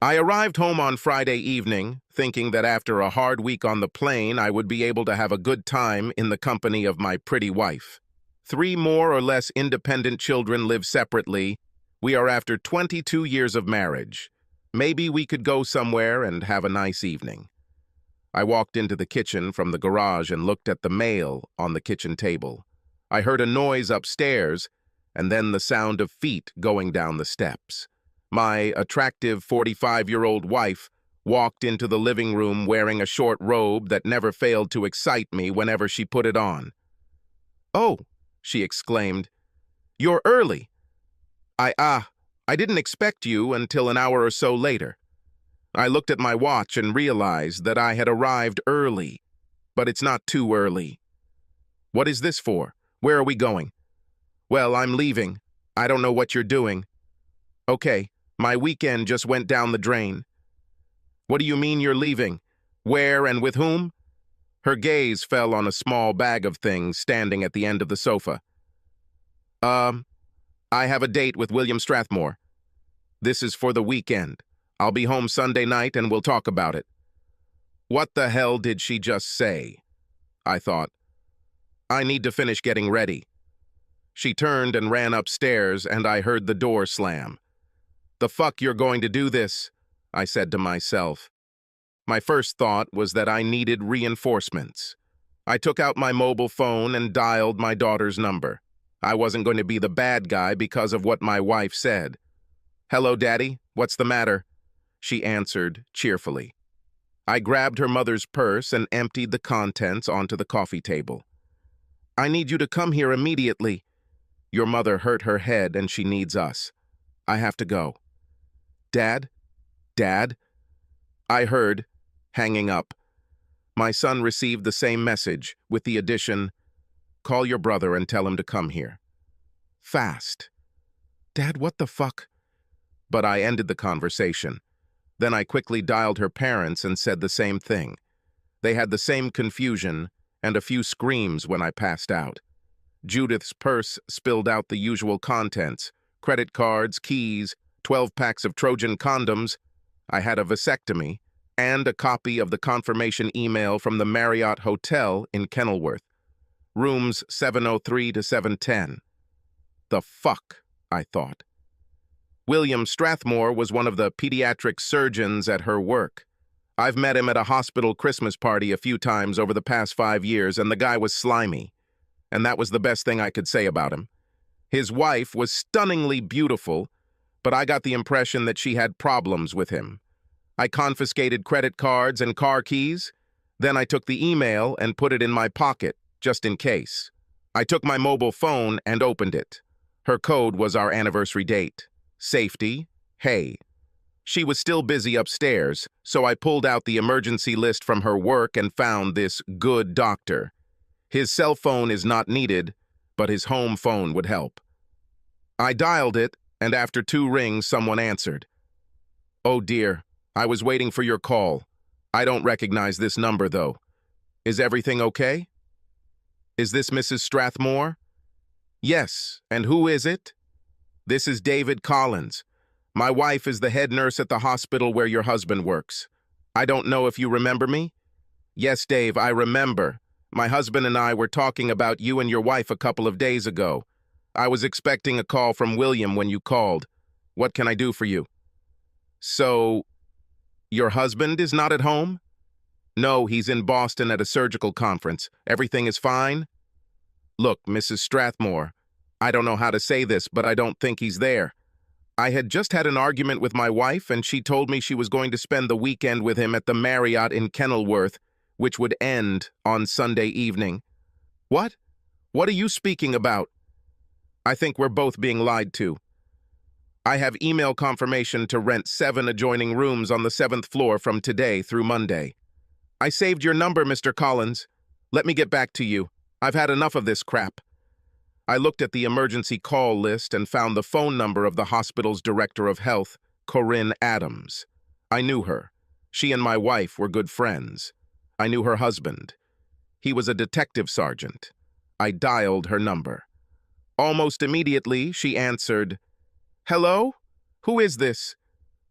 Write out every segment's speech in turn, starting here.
I arrived home on Friday evening, thinking that after a hard week on the plane, I would be able to have a good time in the company of my pretty wife. 3 more or less independent children live separately. We are after 22 years of marriage. Maybe we could go somewhere and have a nice evening. I walked into the kitchen from the garage and looked at the mail on the kitchen table. I heard a noise upstairs, and then the sound of feet going down the steps. My attractive 45-year-old wife walked into the living room wearing a short robe that never failed to excite me whenever she put it on. "Oh," she exclaimed, "you're early. I didn't expect you until an hour or so later." I looked at my watch and realized that I had arrived early, but it's not too early. "What is this for? Where are we going?" "Well, I'm leaving. I don't know what you're doing." "Okay, my weekend just went down the drain." "What do you mean you're leaving? Where and with whom?" Her gaze fell on a small bag of things standing at the end of the sofa. I have a date with William Strathmore. This is for the weekend. I'll be home Sunday night and we'll talk about it." What the hell did she just say? I thought. I need to finish getting ready. She turned and ran upstairs, and I heard the door slam. "The fuck you're going to do this?" I said to myself. My first thought was that I needed reinforcements. I took out my mobile phone and dialed my daughter's number. I wasn't going to be the bad guy because of what my wife said. "Hello, Daddy. What's the matter?" She answered cheerfully. I grabbed her mother's purse and emptied the contents onto the coffee table. "I need you to come here immediately. Your mother hurt her head and she needs us. I have to go." "Dad? Dad?" I heard, hanging up. My son received the same message, with the addition, "Call your brother and tell him to come here." Fast. "Dad, what the fuck?" But I ended the conversation. Then I quickly dialed her parents and said the same thing. They had the same confusion and a few screams when I passed out. Judith's purse spilled out the usual contents: credit cards, keys, 12 packs of Trojan condoms. I had a vasectomy, and a copy of the confirmation email from the Marriott Hotel in Kenilworth. Rooms 703 to 710. The fuck, I thought. William Strathmore was one of the pediatric surgeons at her work. I've met him at a hospital Christmas party a few times over the past 5 years, and the guy was slimy. And that was the best thing I could say about him. His wife was stunningly beautiful, but I got the impression that she had problems with him. I confiscated credit cards and car keys. Then I took the email and put it in my pocket, just in case. I took my mobile phone and opened it. Her code was our anniversary date. Safety, hey. She was still busy upstairs, so I pulled out the emergency list from her work and found this good doctor. His cell phone is not needed, but his home phone would help. I dialed it, and after 2 rings, someone answered. "Oh dear, I was waiting for your call. I don't recognize this number, though. Is everything okay?" "Is this Mrs. Strathmore?" "Yes, and who is it?" "This is David Collins. My wife is the head nurse at the hospital where your husband works. I don't know if you remember me?" "Yes, Dave, I remember. My husband and I were talking about you and your wife a couple of days ago. I was expecting a call from William when you called. What can I do for you?" "So, your husband is not at home?" "No, he's in Boston at a surgical conference. Everything is fine?" "Look, Mrs. Strathmore, I don't know how to say this, but I don't think he's there. I had just had an argument with my wife, and she told me she was going to spend the weekend with him at the Marriott in Kenilworth, which would end on Sunday evening." "What? What are you speaking about?" "I think we're both being lied to. I have email confirmation to rent 7 adjoining rooms on the 7th floor from today through Monday. I saved your number, Mr. Collins. Let me get back to you. I've had enough of this crap." I looked at the emergency call list and found the phone number of the hospital's director of health, Corinne Adams. I knew her. She and my wife were good friends. I knew her husband. He was a detective sergeant. I dialed her number. Almost immediately, she answered, "Hello? Who is this?"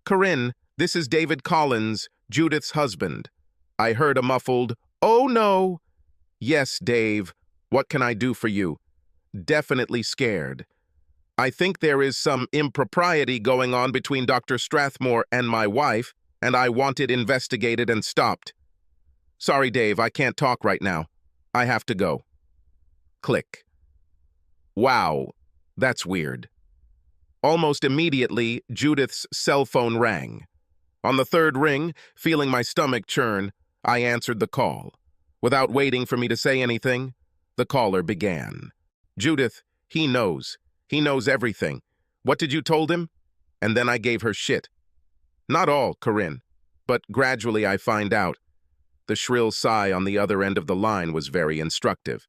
"Corinne, This is David Collins, Judith's husband. I heard a muffled, "Oh no." Yes, Dave. What can I do for you? Definitely scared. I think there is some impropriety going on between Dr. Strathmore and my wife, and I want it investigated and stopped. Sorry, Dave, I can't talk right now. I have to go. Click. Wow, that's weird. Almost immediately, Judith's cell phone rang. On the third ring, feeling my stomach churn, I answered the call. Without waiting for me to say anything, the caller began. Judith, he knows. He knows everything. What did you told him? And then I gave her shit. Not all, Corinne, but gradually I find out. The shrill sigh on the other end of the line was very instructive.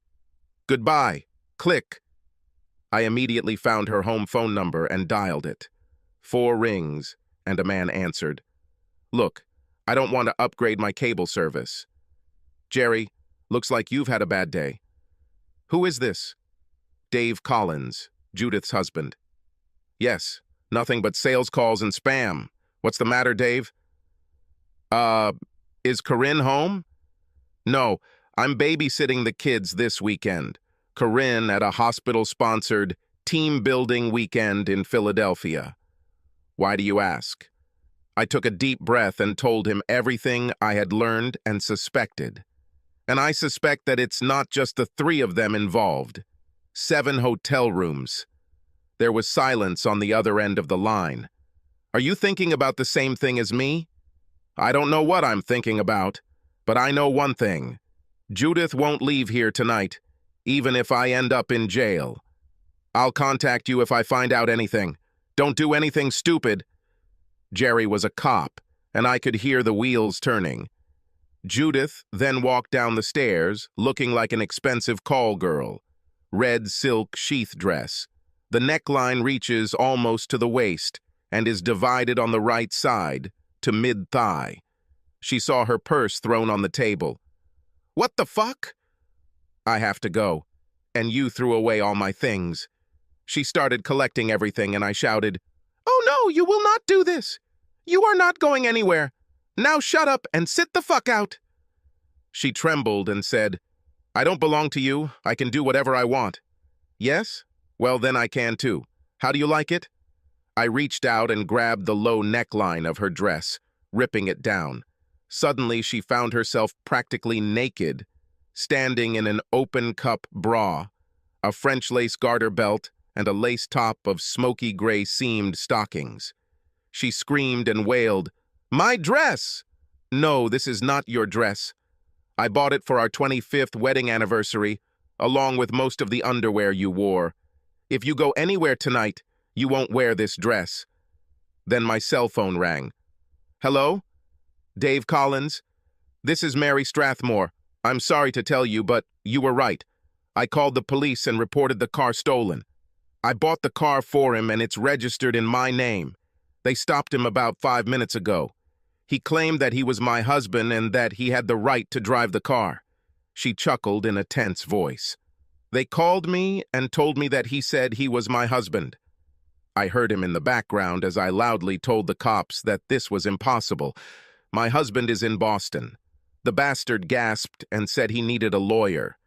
Goodbye. Click. I immediately found her home phone number and dialed it. 4 rings, and a man answered. Look, I don't want to upgrade my cable service. Jerry, looks like you've had a bad day. Who is this? Dave Collins, Judith's husband. Yes, nothing but sales calls and spam. What's the matter, Dave? Is Corinne home? No, I'm babysitting the kids this weekend. Corinne at a hospital-sponsored team-building weekend in Philadelphia. Why do you ask? I took a deep breath and told him everything I had learned and suspected. And I suspect that it's not just the 3 of them involved. 7 hotel rooms. There was silence on the other end of the line. Are you thinking about the same thing as me? I don't know what I'm thinking about, but I know one thing. Judith won't leave here tonight, even if I end up in jail. I'll contact you if I find out anything. Don't do anything stupid. Jerry was a cop, and I could hear the wheels turning. Judith then walked down the stairs, looking like an expensive call girl. Red silk sheath dress. The neckline reaches almost to the waist and is divided on the right side to mid-thigh. She saw her purse thrown on the table. What the fuck? I have to go, and you threw away all my things. She started collecting everything, and I shouted, "Oh no, you will not do this! You are not going anywhere! Now shut up and sit the fuck out!" She trembled and said, "I don't belong to you. I can do whatever I want." Yes? Well, then I can too. How do you like it? I reached out and grabbed the low neckline of her dress, ripping it down. Suddenly, she found herself practically naked, standing in an open-cup bra, a French lace garter belt, and a lace top of smoky gray seamed stockings. She screamed and wailed, "My dress!" "No, this is not your dress. I bought it for our 25th wedding anniversary, along with most of the underwear you wore. If you go anywhere tonight, you won't wear this dress." Then my cell phone rang. "Hello? Dave Collins? This is Mary Strathmore. I'm sorry to tell you, but you were right. I called the police and reported the car stolen. I bought the car for him and it's registered in my name. They stopped him about 5 minutes ago. He claimed that he was my husband and that he had the right to drive the car." She chuckled in a tense voice. "They called me and told me that he said he was my husband." I heard him in the background as I loudly told the cops that this was impossible. "My husband is in Boston." The bastard gasped and said he needed a lawyer.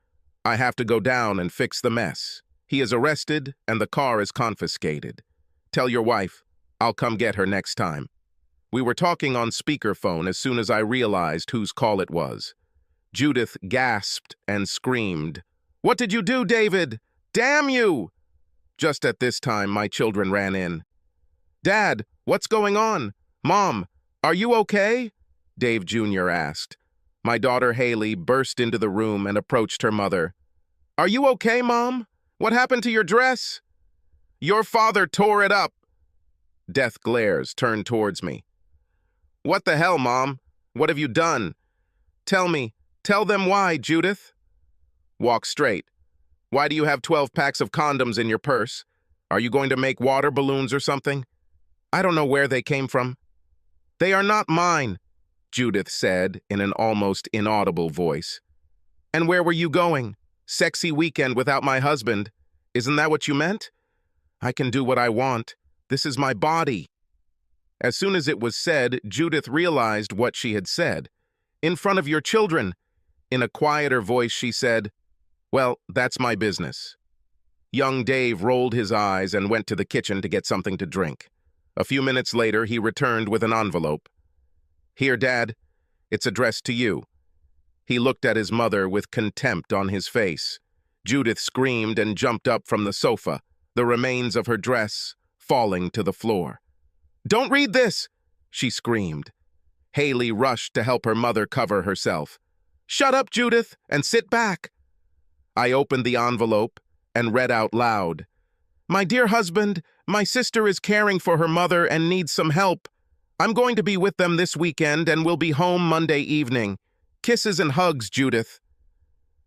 "I have to go down and fix the mess. He is arrested and the car is confiscated. Tell your wife, I'll come get her next time." We were talking on speakerphone as soon as I realized whose call it was. Judith gasped and screamed, "What did you do, David? Damn you!" Just at this time, my children ran in. "Dad, what's going on? Mom, are you okay?" Dave Jr. asked. My daughter Haley burst into the room and approached her mother. "Are you okay, Mom? What happened to your dress?" "Your father tore it up." Death glares turned towards me. "What the hell, Mom? What have you done? Tell me. Tell them why, Judith." "Walk straight. Why do you have 12 packs of condoms in your purse? Are you going to make water balloons or something?" "I don't know where they came from." "They are not mine," Judith said in an almost inaudible voice. "And where were you going? Sexy weekend without my husband. Isn't that what you meant? I can do what I want. This is my body." As soon as it was said, Judith realized what she had said. "In front of your children." In a quieter voice, she said, "Well, that's my business." Young Dave rolled his eyes and went to the kitchen to get something to drink. A few minutes later, he returned with an envelope. "Here, Dad. It's addressed to you." He looked at his mother with contempt on his face. Judith screamed and jumped up from the sofa, the remains of her dress falling to the floor. "Don't read this!" she screamed. Haley rushed to help her mother cover herself. "Shut up, Judith, and sit back." I opened the envelope and read out loud, "My dear husband, my sister is caring for her mother and needs some help. I'm going to be with them this weekend and will be home Monday evening. Kisses and hugs, Judith."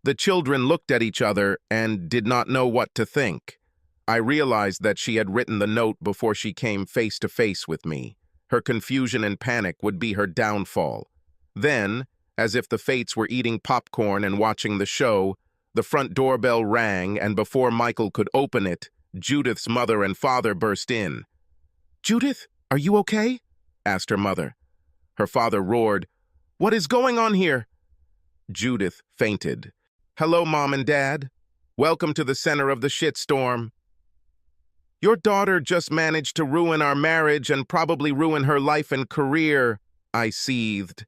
The children looked at each other and did not know what to think. I realized that she had written the note before she came face to face with me. Her confusion and panic would be her downfall. Then, as if the fates were eating popcorn and watching the show, the front doorbell rang, and before Michael could open it, Judith's mother and father burst in. "Judith, are you okay?" asked her mother. Her father roared, "What is going on here?" Judith fainted. "Hello, Mom and Dad. Welcome to the center of the shitstorm. Your daughter just managed to ruin our marriage and probably ruin her life and career," I seethed.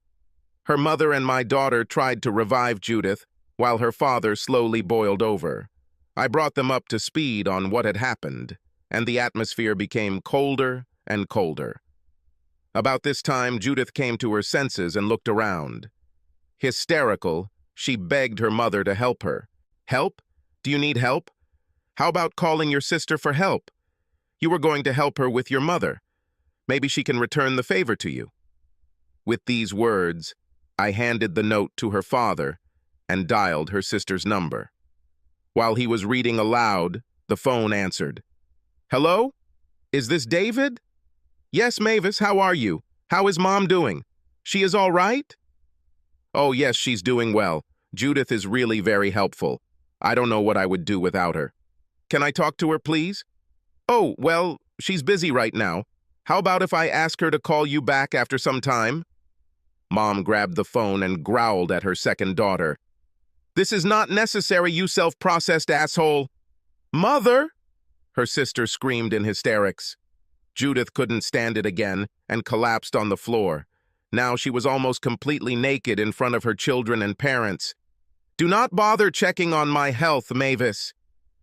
Her mother and my daughter tried to revive Judith, while her father slowly boiled over. I brought them up to speed on what had happened, and the atmosphere became colder and colder. About this time, Judith came to her senses and looked around. Hysterical, she begged her mother to help her. "Help? Do you need help? How about calling your sister for help? You were going to help her with your mother. Maybe she can return the favor to you." With these words, I handed the note to her father and dialed her sister's number. While he was reading aloud, the phone answered. "Hello? Is this David?" "Yes, Mavis, how are you? How is Mom doing? She is all right?" "Oh, yes, she's doing well. Judith is really very helpful. I don't know what I would do without her. Can I talk to her, please?" "Oh, well, she's busy right now. How about if I ask her to call you back after some time?" Mom grabbed the phone and growled at her second daughter. "This is not necessary, you self-processed asshole." "Mother!" her sister screamed in hysterics. Judith couldn't stand it again and collapsed on the floor. Now she was almost completely naked in front of her children and parents. "Do not bother checking on my health, Mavis."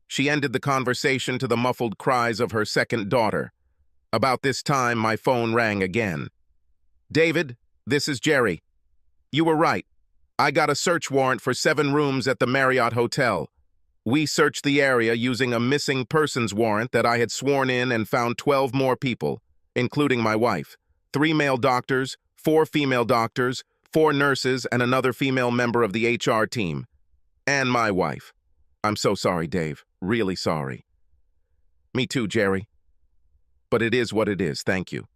She ended the conversation to the muffled cries of her second daughter. About this time, my phone rang again. "David, this is Jerry. You were right. I got a search warrant for 7 rooms at the Marriott Hotel. We searched the area using a missing persons warrant that I had sworn in and found 12 more people, including my wife, 3 male doctors, 4 female doctors, 4 nurses, and another female member of the HR team. And my wife. I'm so sorry, Dave. Really sorry." "Me too, Jerry. But it is what it is, thank you."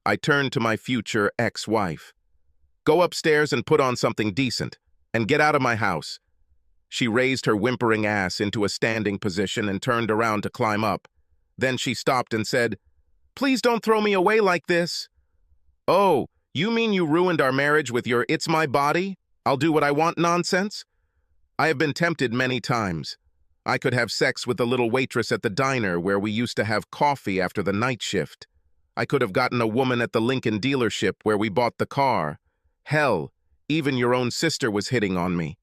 I turned to my future ex-wife. "Go upstairs and put on something decent, and get out of my house." She raised her whimpering ass into a standing position and turned around to climb up. Then she stopped and said, "Please don't throw me away like this." "Oh, you mean you ruined our marriage with your 'it's my body, I'll do what I want' nonsense?" I have been tempted many times. I could have sex with the little waitress at the diner where we used to have coffee after the night shift. I could have gotten a woman at the Lincoln dealership where we bought the car. Hell, even your own sister was hitting on me.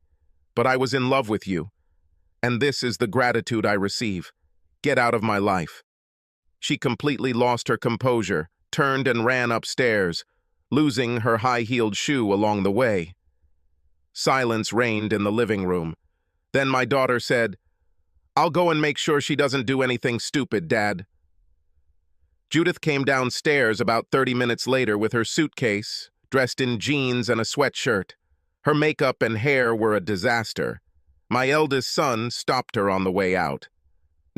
But I was in love with you. And this is the gratitude I receive. Get out of my life." She completely lost her composure, turned and ran upstairs, losing her high-heeled shoe along the way. Silence reigned in the living room. Then my daughter said, "I'll go and make sure she doesn't do anything stupid, Dad." Judith came downstairs about 30 minutes later with her suitcase, dressed in jeans and a sweatshirt. Her makeup and hair were a disaster. My eldest son stopped her on the way out.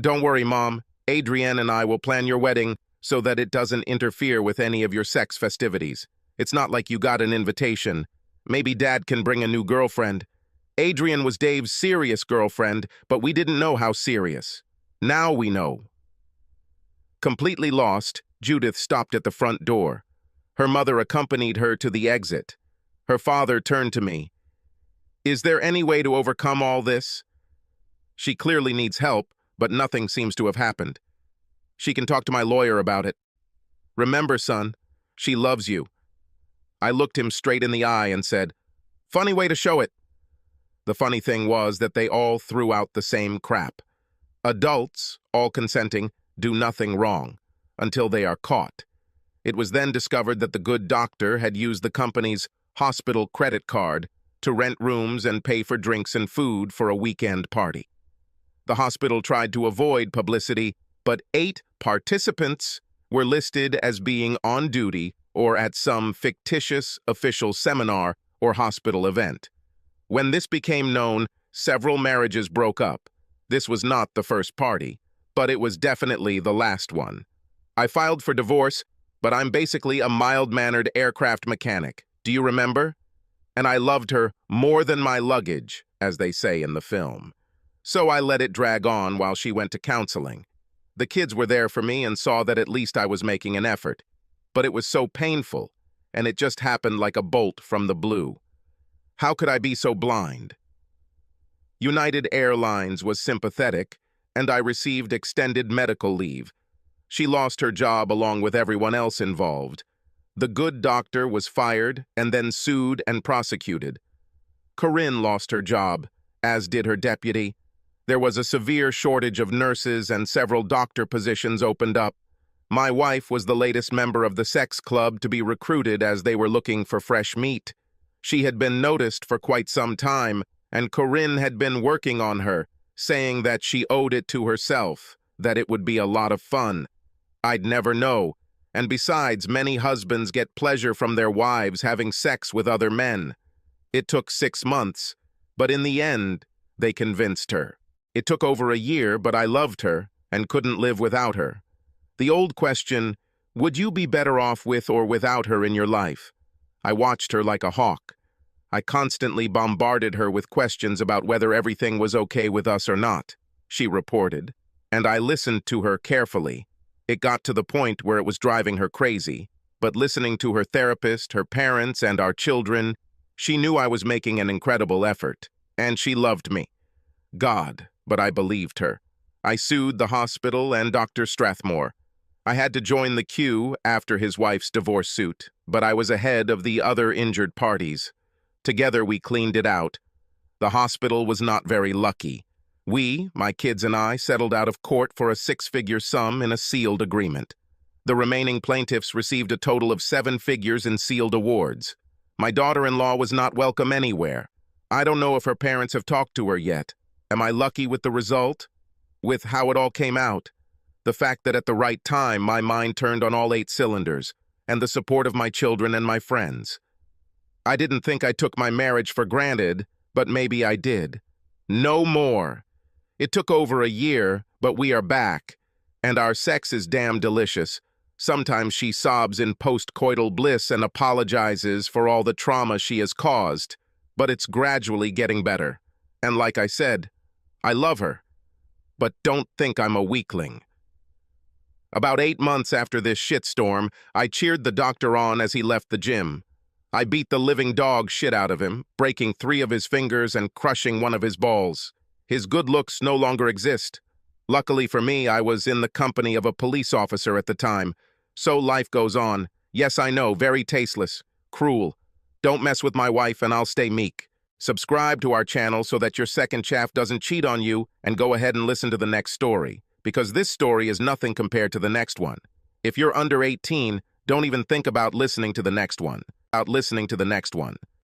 "Don't worry, Mom. Adrienne and I will plan your wedding so that it doesn't interfere with any of your sex festivities. It's not like you got an invitation. Maybe Dad can bring a new girlfriend. Adrienne was Dave's serious girlfriend, but we didn't know how serious. Now we know." Completely lost, Judith stopped at the front door. Her mother accompanied her to the exit. Her father turned to me. "Is there any way to overcome all this? She clearly needs help, but nothing seems to have happened. She can talk to my lawyer about it. Remember, son, she loves you." I looked him straight in the eye and said, "Funny way to show it." The funny thing was that they all threw out the same crap. Adults, all consenting, do nothing wrong until they are caught. It was then discovered that the good doctor had used the company's hospital credit card to rent rooms and pay for drinks and food for a weekend party. The hospital tried to avoid publicity, but 8 participants were listed as being on duty or at some fictitious official seminar or hospital event. When this became known, several marriages broke up. This was not the first party, but it was definitely the last one. I filed for divorce, but I'm basically a mild-mannered aircraft mechanic. Do you remember? And I loved her more than my luggage, as they say in the film. So I let it drag on while she went to counseling. The kids were there for me and saw that at least I was making an effort. But it was so painful, and it just happened like a bolt from the blue. How could I be so blind? United Airlines was sympathetic, and I received extended medical leave. She lost her job along with everyone else involved. The good doctor was fired and then sued and prosecuted. Corinne lost her job, as did her deputy. There was a severe shortage of nurses and several doctor positions opened up. My wife was the latest member of the sex club to be recruited as they were looking for fresh meat. She had been noticed for quite some time, and Corinne had been working on her, saying that she owed it to herself, that it would be a lot of fun. I'd never know, and besides, many husbands get pleasure from their wives having sex with other men. It took 6 months, but in the end, they convinced her. It took over a year, but I loved her and couldn't live without her. The old question, would you be better off with or without her in your life? I watched her like a hawk. I constantly bombarded her with questions about whether everything was okay with us or not, she reported, and I listened to her carefully. It got to the point where it was driving her crazy, but listening to her therapist, her parents, and our children, she knew I was making an incredible effort, and she loved me. God, but I believed her. I sued the hospital and Dr. Strathmore. I had to join the queue after his wife's divorce suit, but I was ahead of the other injured parties. Together we cleaned it out. The hospital was not very lucky. We, my kids and I, settled out of court for a 6-figure sum in a sealed agreement. The remaining plaintiffs received a total of 7 figures in sealed awards. My daughter-in-law was not welcome anywhere. I don't know if her parents have talked to her yet. Am I lucky with the result? With how it all came out? The fact that at the right time my mind turned on all 8 cylinders, and the support of my children and my friends. I didn't think I took my marriage for granted, but maybe I did. No more. It took over a year, but we are back, and our sex is damn delicious. Sometimes she sobs in post-coital bliss and apologizes for all the trauma she has caused, but it's gradually getting better. And like I said, I love her, but don't think I'm a weakling. About 8 months after this shitstorm, I cheered the doctor on as he left the gym. I beat the living dog shit out of him, breaking 3 of his fingers and crushing 1 of his balls. His good looks no longer exist. Luckily for me, I was in the company of a police officer at the time. So life goes on. Yes, I know, very tasteless, cruel. Don't mess with my wife and I'll stay meek. Subscribe to our channel so that your second chaff doesn't cheat on you, and go ahead and listen to the next story, because this story is nothing compared to the next one. If you're under 18, don't even think about listening to the next one.